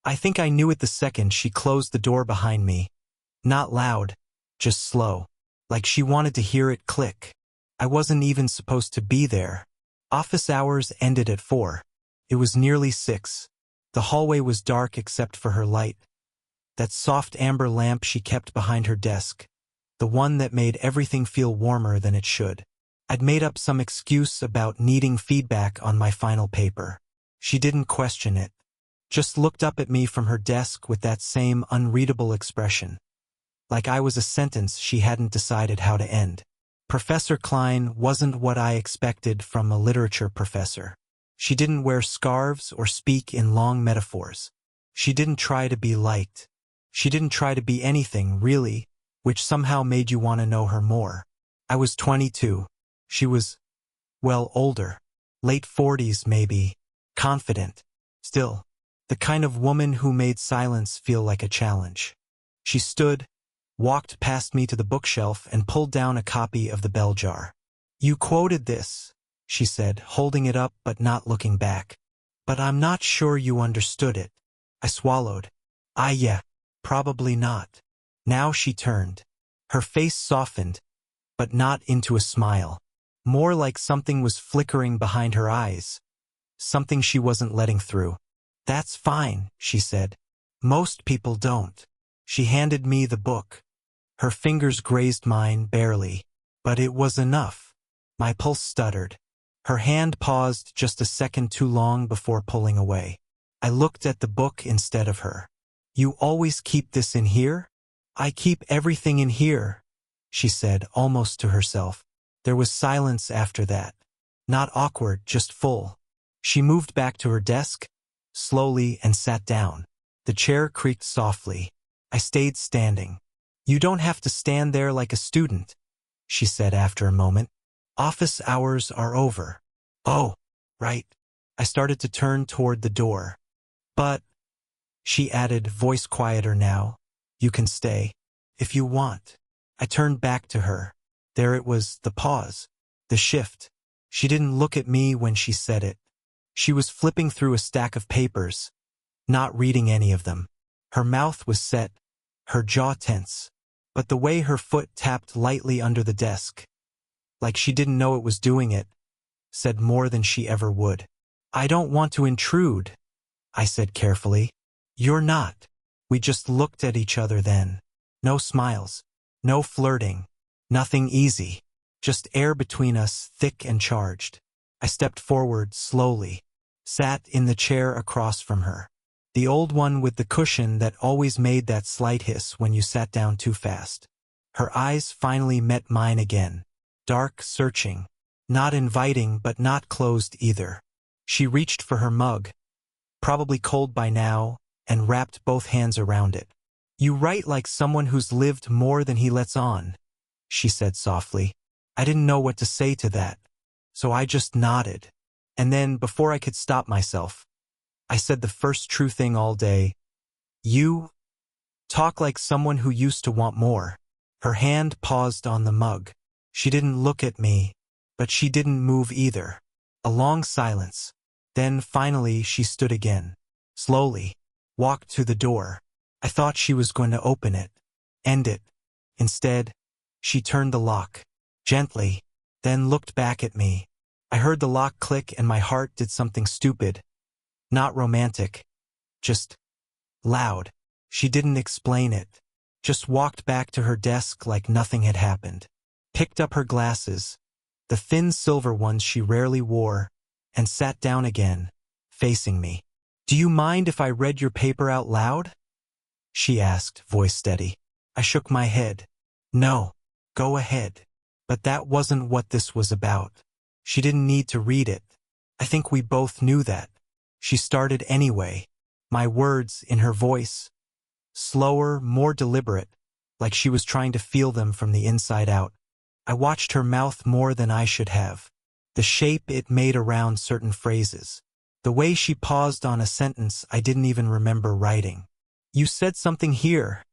I think I knew it the second she closed the door behind me. Not loud, just slow, like she wanted to hear it click. I wasn't even supposed to be there. Office hours ended at 4. It was nearly 6. The hallway was dark except for her light. That soft amber lamp she kept behind her desk. The one that made everything feel warmer than it should. I'd made up some excuse about needing feedback on my final paper. She didn't question it. Just looked up at me from her desk with that same unreadable expression. Like I was a sentence she hadn't decided how to end. Professor Klein wasn't what I expected from a literature professor. She didn't wear scarves or speak in long metaphors. She didn't try to be liked. She didn't try to be anything, really, which somehow made you want to know her more. I was 22. She was, well, older. Late 40s, maybe. Confident. Still, the kind of woman who made silence feel like a challenge. She stood, walked past me to the bookshelf and pulled down a copy of The Bell Jar. "You quoted this," she said, holding it up but not looking back. "But I'm not sure you understood it." I swallowed. Yeah, probably not." Now she turned. Her face softened, but not into a smile. More like something was flickering behind her eyes. Something she wasn't letting through. "That's fine," she said. "Most people don't." She handed me the book. Her fingers grazed mine barely, but it was enough. My pulse stuttered. Her hand paused just a second too long before pulling away. I looked at the book instead of her. "You always keep this in here?" "I keep everything in here," she said, almost to herself. There was silence after that. Not awkward, just full. She moved back to her desk, slowly, and sat down. The chair creaked softly. I stayed standing. "You don't have to stand there like a student," she said after a moment. "Office hours are over." "Oh, right." I started to turn toward the door. "But," she added, voice quieter now, "you can stay, if you want." I turned back to her. There it was, the pause, the shift. She didn't look at me when she said it. She was flipping through a stack of papers, not reading any of them. Her mouth was set, her jaw tense, but the way her foot tapped lightly under the desk, like she didn't know it was doing it, said more than she ever would. "I don't want to intrude," I said carefully. "You're not." We just looked at each other then. No smiles, no flirting, nothing easy. Just air between us, thick and charged. I stepped forward slowly, sat in the chair across from her. The old one with the cushion that always made that slight hiss when you sat down too fast. Her eyes finally met mine again. Dark, searching. Not inviting, but not closed either. She reached for her mug, probably cold by now, and wrapped both hands around it. "You write like someone who's lived more than he lets on," she said softly. I didn't know what to say to that, so I just nodded. And then, before I could stop myself, I said the first true thing all day. "You talk like someone who used to want more." Her hand paused on the mug. She didn't look at me, but she didn't move either. A long silence. Then, finally, she stood again. Slowly. Walked to the door. I thought she was going to open it. End it. Instead, she turned the lock. Gently. Then looked back at me. I heard the lock click and my heart did something stupid. Not romantic. Just loud. She didn't explain it. Just walked back to her desk like nothing had happened. Picked up her glasses, the thin silver ones she rarely wore, and sat down again, facing me. "Do you mind if I read your paper out loud?" she asked, voice steady. I shook my head. "No, go ahead." But that wasn't what this was about. She didn't need to read it. I think we both knew that. She started anyway, my words in her voice. Slower, more deliberate, like she was trying to feel them from the inside out. I watched her mouth more than I should have. The shape it made around certain phrases. The way she paused on a sentence I didn't even remember writing. "You said something here,"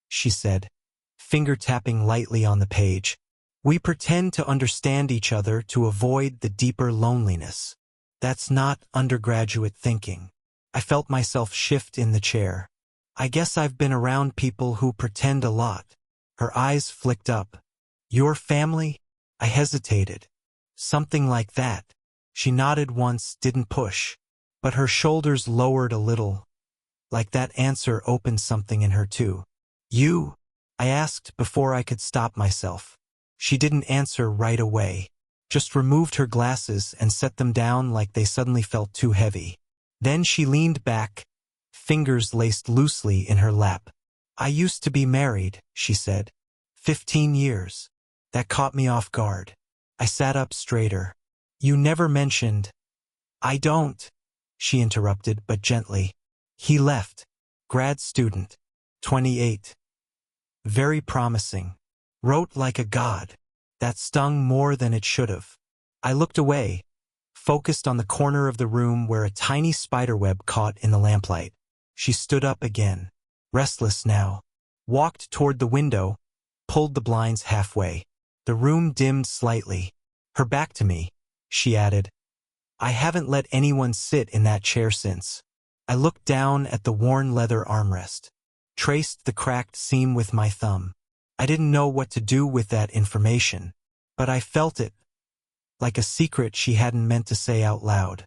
she said, finger tapping lightly on the page. "We pretend to understand each other to avoid the deeper loneliness. That's not undergraduate thinking." I felt myself shift in the chair. I guess I've been around people who pretend a lot. Her eyes flicked up. Your family? I hesitated. Something like that. She nodded once, didn't push. But her shoulders lowered a little. Like that answer opened something in her too. You? I asked before I could stop myself. She didn't answer right away. Just removed her glasses and set them down like they suddenly felt too heavy. Then she leaned back, fingers laced loosely in her lap. I used to be married, she said. 15 years. That caught me off guard. I sat up straighter. You never mentioned. I don't, she interrupted, but gently. He left. Grad student. 28. Very promising. Wrote like a god. That stung more than it should have. I looked away, focused on the corner of the room where a tiny spiderweb caught in the lamplight. She stood up again, restless now, walked toward the window, pulled the blinds halfway. The room dimmed slightly. Her back to me, she added. I haven't let anyone sit in that chair since. I looked down at the worn leather armrest, traced the cracked seam with my thumb. I didn't know what to do with that information, but I felt it, like a secret she hadn't meant to say out loud.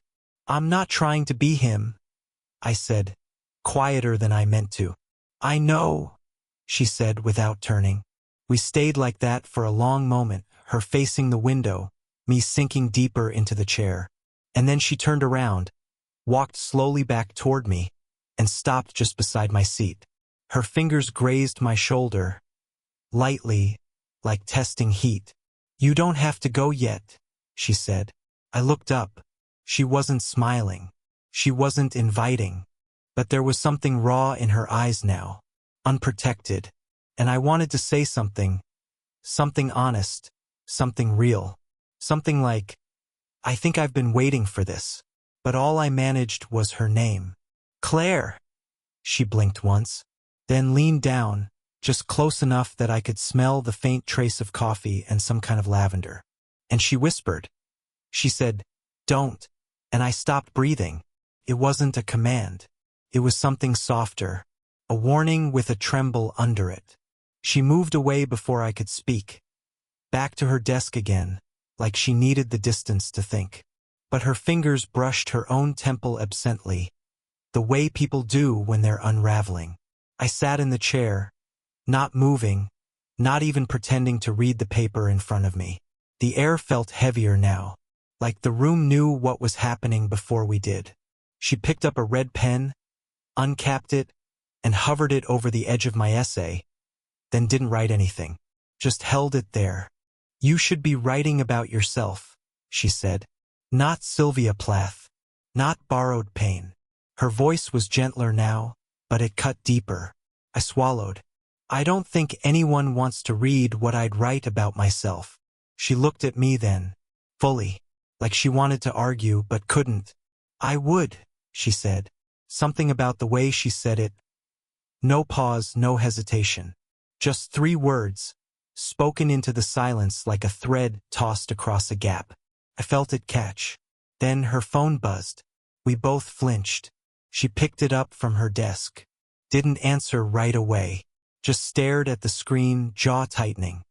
I'm not trying to be him, I said, quieter than I meant to. I know, she said without turning. We stayed like that for a long moment, her facing the window, me sinking deeper into the chair. And then she turned around, walked slowly back toward me, and stopped just beside my seat. Her fingers grazed my shoulder, lightly, like testing heat. You don't have to go yet, she said. I looked up. She wasn't smiling. She wasn't inviting. But there was something raw in her eyes now, unprotected. And I wanted to say something honest, something real, something like, I think I've been waiting for this. But all I managed was her name. Claire. She blinked once, then leaned down, just close enough that I could smell the faint trace of coffee and some kind of lavender. And she whispered. She said, don't. And I stopped breathing. It wasn't a command. It was something softer, a warning with a tremble under it. She moved away before I could speak, back to her desk again, like she needed the distance to think. But her fingers brushed her own temple absently, the way people do when they're unraveling. I sat in the chair, not moving, not even pretending to read the paper in front of me. The air felt heavier now, like the room knew what was happening before we did. She picked up a red pen, uncapped it, and hovered it over the edge of my essay, then didn't write anything, just held it there. You should be writing about yourself, she said. Not Sylvia Plath, not borrowed pain. Her voice was gentler now, but it cut deeper. I swallowed. I don't think anyone wants to read what I'd write about myself. She looked at me then, fully, like she wanted to argue but couldn't. I would, she said. Something about the way she said it. No pause, no hesitation. Just 3 words, spoken into the silence like a thread tossed across a gap. I felt it catch. Then her phone buzzed. We both flinched. She picked it up from her desk. Didn't answer right away. Just stared at the screen, jaw tightening.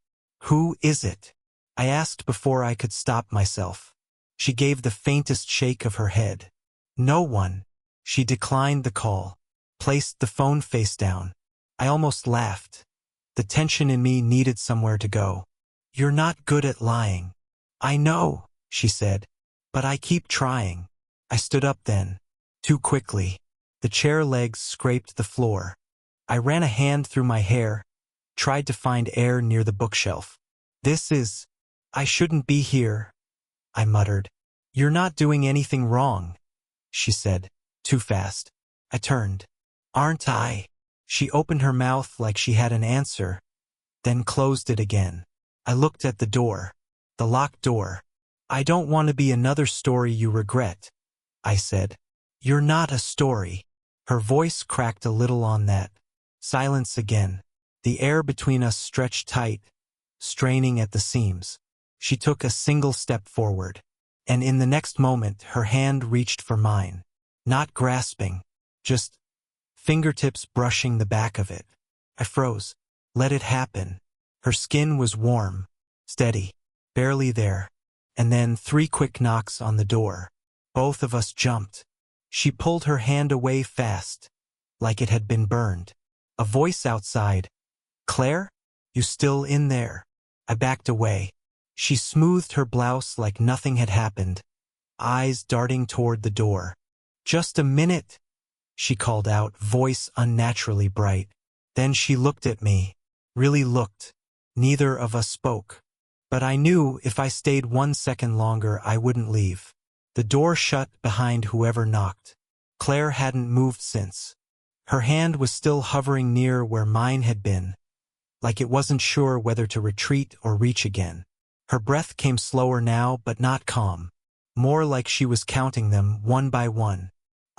Who is it? I asked before I could stop myself. She gave the faintest shake of her head. No one. She declined the call, placed the phone face down. I almost laughed. The tension in me needed somewhere to go. You're not good at lying. I know, she said, but I keep trying. I stood up then, too quickly. The chair legs scraped the floor. I ran a hand through my hair, tried to find air near the bookshelf. I shouldn't be here, I muttered. You're not doing anything wrong, she said, too fast. I turned. Aren't I? She opened her mouth like she had an answer, then closed it again. I looked at the door, the locked door. I don't want to be another story you regret, I said. You're not a story. Her voice cracked a little on that. Silence again. The air between us stretched tight, straining at the seams. She took a single step forward, and in the next moment her hand reached for mine. Not grasping, just fingertips brushing the back of it. I froze. Let it happen. Her skin was warm, steady, barely there. And then 3 quick knocks on the door. Both of us jumped. She pulled her hand away fast, like it had been burned. A voice outside. "Claire? You still in there?" I backed away. She smoothed her blouse like nothing had happened, eyes darting toward the door. "Just a minute," she called out, voice unnaturally bright. Then she looked at me. Really looked. Neither of us spoke. But I knew if I stayed 1 second longer I wouldn't leave. The door shut behind whoever knocked. Claire hadn't moved since. Her hand was still hovering near where mine had been, like it wasn't sure whether to retreat or reach again. Her breath came slower now, but not calm. More like she was counting them one by one.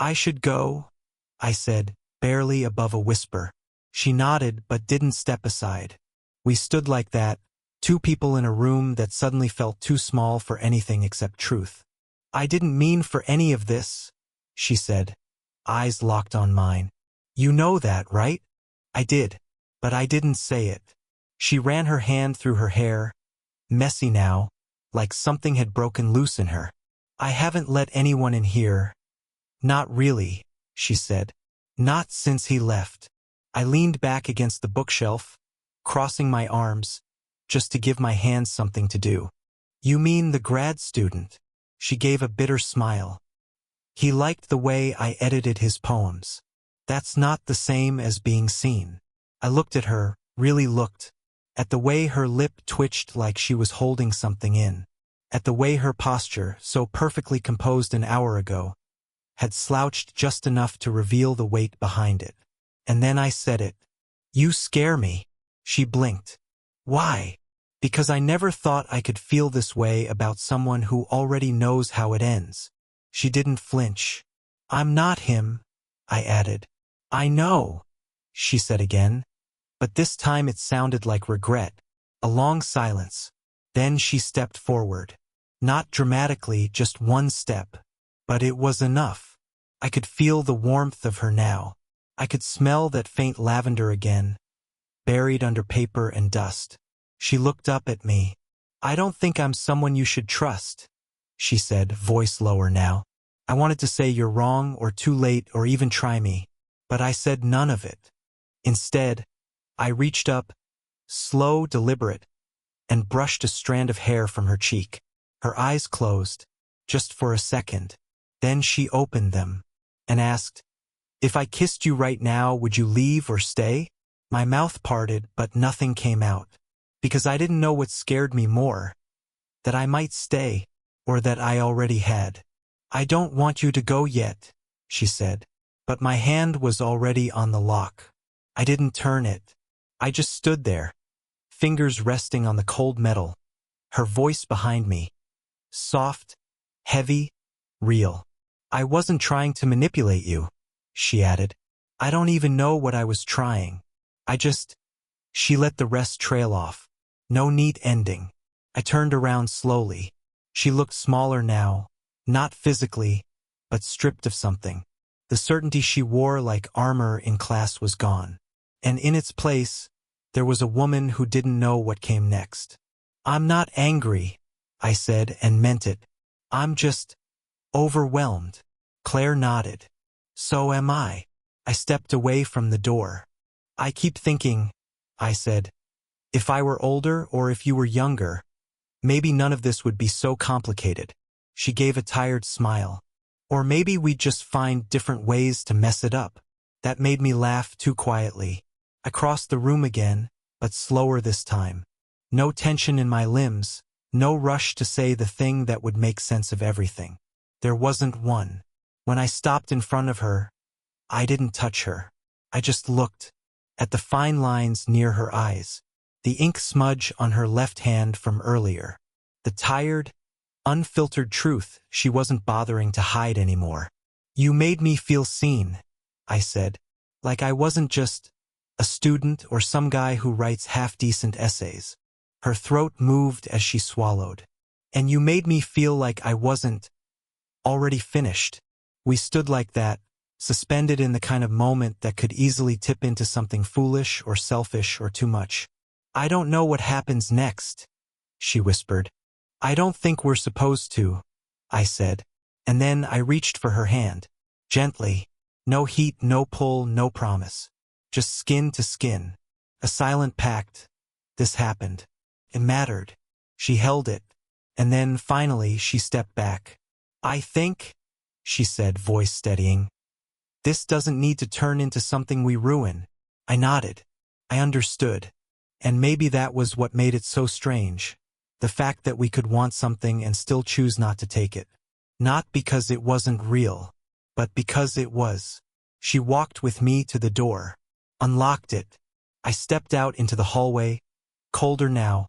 "I should go," I said, barely above a whisper. She nodded but didn't step aside. We stood like that, 2 people in a room that suddenly felt too small for anything except truth. "I didn't mean for any of this," she said, eyes locked on mine. "You know that, right?" I did, but I didn't say it. She ran her hand through her hair, messy now, like something had broken loose in her. "I haven't let anyone in here." "Not really," she said. "Not since he left." I leaned back against the bookshelf, crossing my arms, just to give my hands something to do. "You mean the grad student?" She gave a bitter smile. "He liked the way I edited his poems. That's not the same as being seen." I looked at her, really looked. At the way her lip twitched like she was holding something in. At the way her posture, so perfectly composed an hour ago, had slouched just enough to reveal the weight behind it. And then I said it. "You scare me." She blinked. "Why?" "Because I never thought I could feel this way about someone who already knows how it ends." She didn't flinch. "I'm not him," I added. "I know," she said again, but this time it sounded like regret. A long silence. Then she stepped forward. Not dramatically, just 1 step. But it was enough. I could feel the warmth of her now. I could smell that faint lavender again, buried under paper and dust. She looked up at me. "I don't think I'm someone you should trust," she said, voice lower now. I wanted to say you're wrong or too late or even try me, but I said none of it. Instead, I reached up, slow, deliberate, and brushed a strand of hair from her cheek. Her eyes closed, just for a second. Then she opened them and asked, "If I kissed you right now, would you leave or stay?" My mouth parted, but nothing came out, because I didn't know what scared me more, that I might stay, or that I already had. "I don't want you to go yet," she said, but my hand was already on the lock. I didn't turn it. I just stood there, fingers resting on the cold metal, her voice behind me, soft, heavy, real. "I wasn't trying to manipulate you," she added. "I don't even know what I was trying. I just—" She let the rest trail off. No neat ending. I turned around slowly. She looked smaller now, not physically, but stripped of something. The certainty she wore like armor in class was gone. And in its place, there was a woman who didn't know what came next. "I'm not angry," I said, and meant it. "I'm just overwhelmed." Claire nodded. "So am I." I stepped away from the door. "I keep thinking," I said, "if I were older or if you were younger, maybe none of this would be so complicated." She gave a tired smile. "Or maybe we'd just find different ways to mess it up." That made me laugh too quietly. I crossed the room again, but slower this time. No tension in my limbs, no rush to say the thing that would make sense of everything. There wasn't one. When I stopped in front of her, I didn't touch her. I just looked at the fine lines near her eyes, the ink smudge on her left hand from earlier, the tired, unfiltered truth she wasn't bothering to hide anymore. "You made me feel seen," I said, like I wasn't just a student or some guy who writes half-decent essays. Her throat moved as she swallowed. "And you made me feel like I wasn't already finished." We stood like that, suspended in the kind of moment that could easily tip into something foolish or selfish or too much. "I don't know what happens next," she whispered. "I don't think we're supposed to," I said. And then I reached for her hand. Gently. No heat, no pull, no promise. Just skin to skin. A silent pact. This happened. It mattered. She held it. And then, finally, she stepped back. "I think," she said, voice steadying, "this doesn't need to turn into something we ruin." I nodded. I understood. And maybe that was what made it so strange. The fact that we could want something and still choose not to take it. Not because it wasn't real, but because it was. She walked with me to the door. Unlocked it. I stepped out into the hallway, colder now,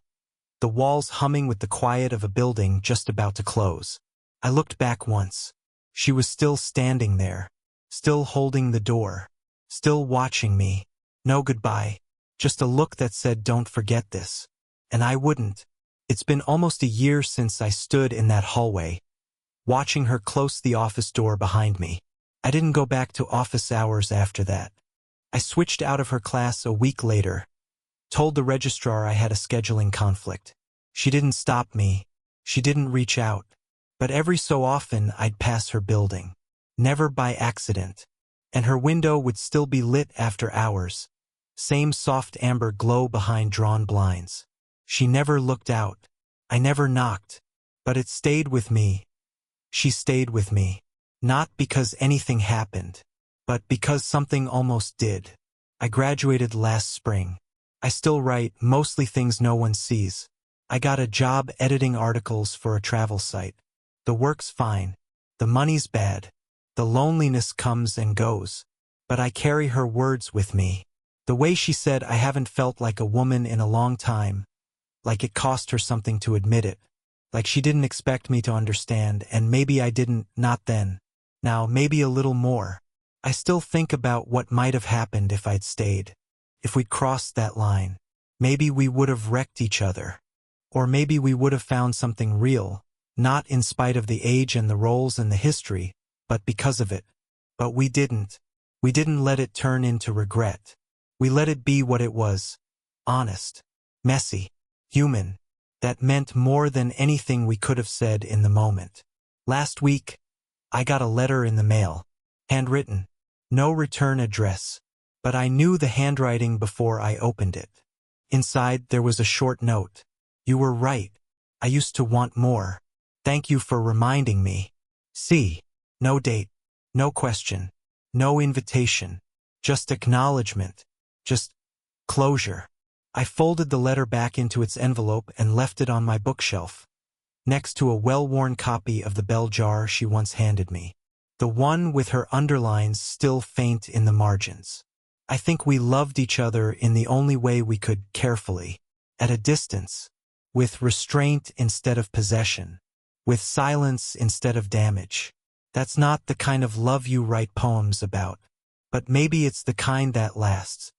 the walls humming with the quiet of a building just about to close. I looked back once. She was still standing there, still holding the door, still watching me. No goodbye, just a look that said, "Don't forget this." And I wouldn't. It's been almost a year since I stood in that hallway, watching her close the office door behind me. I didn't go back to office hours after that. I switched out of her class a week later, told the registrar I had a scheduling conflict. She didn't stop me. She didn't reach out. But every so often I'd pass her building. Never by accident. And her window would still be lit after hours. Same soft amber glow behind drawn blinds. She never looked out. I never knocked. But it stayed with me. She stayed with me. Not because anything happened, but because something almost did. I graduated last spring. I still write, mostly things no one sees. I got a job editing articles for a travel site. The work's fine. The money's bad. The loneliness comes and goes. But I carry her words with me. The way she said I haven't felt like a woman in a long time. Like it cost her something to admit it. Like she didn't expect me to understand, and maybe I didn't, not then. Now, maybe a little more. I still think about what might have happened if I'd stayed. If we'd crossed that line. Maybe we would have wrecked each other. Or maybe we would have found something real, not in spite of the age and the roles and the history, but because of it. But we didn't. We didn't let it turn into regret. We let it be what it was. Honest. Messy. Human. That meant more than anything we could have said in the moment. Last week, I got a letter in the mail. Handwritten. No return address. But I knew the handwriting before I opened it. Inside, there was a short note. "You were right. I used to want more. Thank you for reminding me." See. No date. No question. No invitation. Just acknowledgement. Just closure. I folded the letter back into its envelope and left it on my bookshelf, next to a well-worn copy of the bell jar she once handed me. The one with her underlines still faint in the margins. I think we loved each other in the only way we could, carefully, at a distance, with restraint instead of possession, with silence instead of damage. That's not the kind of love you write poems about, but maybe it's the kind that lasts.